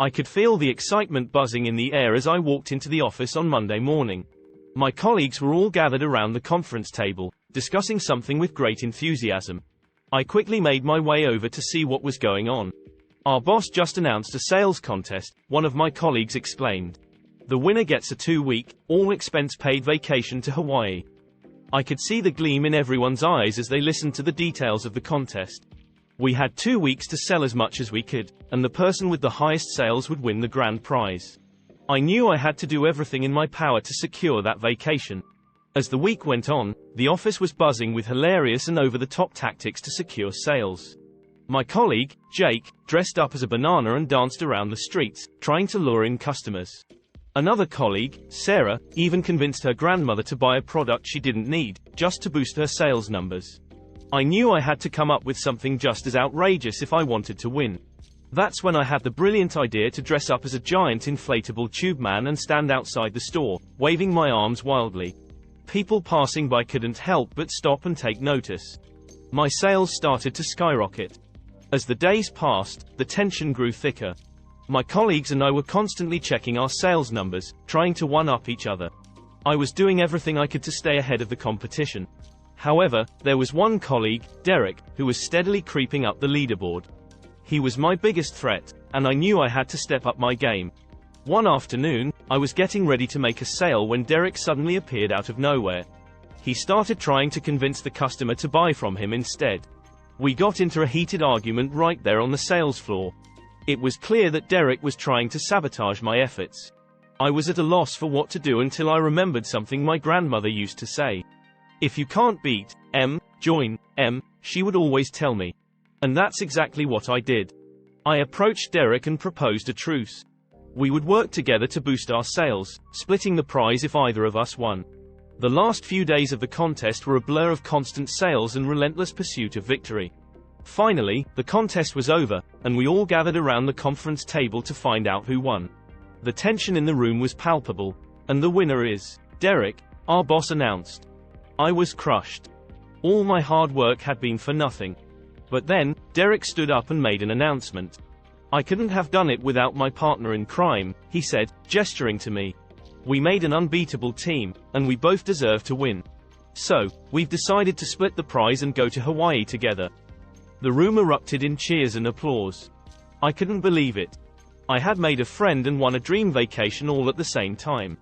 I could feel the excitement buzzing in the air as I walked into the office on Monday morning. My colleagues were all gathered around the conference table, discussing something with great enthusiasm. I quickly made my way over to see what was going on. Our boss just announced a sales contest, one of my colleagues explained. The winner gets a 2-week, all-expense-paid vacation to Hawaii. I could see the gleam in everyone's eyes as they listened to the details of the contest. We had 2 weeks to sell as much as we could, and the person with the highest sales would win the grand prize. I knew I had to do everything in my power to secure that vacation. As the week went on, the office was buzzing with hilarious and over-the-top tactics to secure sales. My colleague, Jake, dressed up as a banana and danced around the streets, trying to lure in customers. Another colleague, Sarah, even convinced her grandmother to buy a product she didn't need, just to boost her sales numbers. I knew I had to come up with something just as outrageous if I wanted to win. That's when I had the brilliant idea to dress up as a giant inflatable tube man and stand outside the store, waving my arms wildly. People passing by couldn't help but stop and take notice. My sales started to skyrocket. As the days passed, the tension grew thicker. My colleagues and I were constantly checking our sales numbers, trying to one-up each other. I was doing everything I could to stay ahead of the competition. However, there was one colleague, Derek, who was steadily creeping up the leaderboard. He was my biggest threat, and I knew I had to step up my game. One afternoon, I was getting ready to make a sale when Derek suddenly appeared out of nowhere. He started trying to convince the customer to buy from him instead. We got into a heated argument right there on the sales floor. It was clear that Derek was trying to sabotage my efforts. I was at a loss for what to do until I remembered something my grandmother used to say. If you can't beat M, join M, she would always tell me. And that's exactly what I did. I approached Derek and proposed a truce. We would work together to boost our sales, splitting the prize if either of us won. The last few days of the contest were a blur of constant sales and relentless pursuit of victory. Finally, the contest was over, and we all gathered around the conference table to find out who won. The tension in the room was palpable, and the winner is Derek, our boss announced. I was crushed. All my hard work had been for nothing. But then, Derek stood up and made an announcement. I couldn't have done it without my partner in crime, he said, gesturing to me. We made an unbeatable team, and we both deserve to win. So, we've decided to split the prize and go to Hawaii together. The room erupted in cheers and applause. I couldn't believe it. I had made a friend and won a dream vacation all at the same time.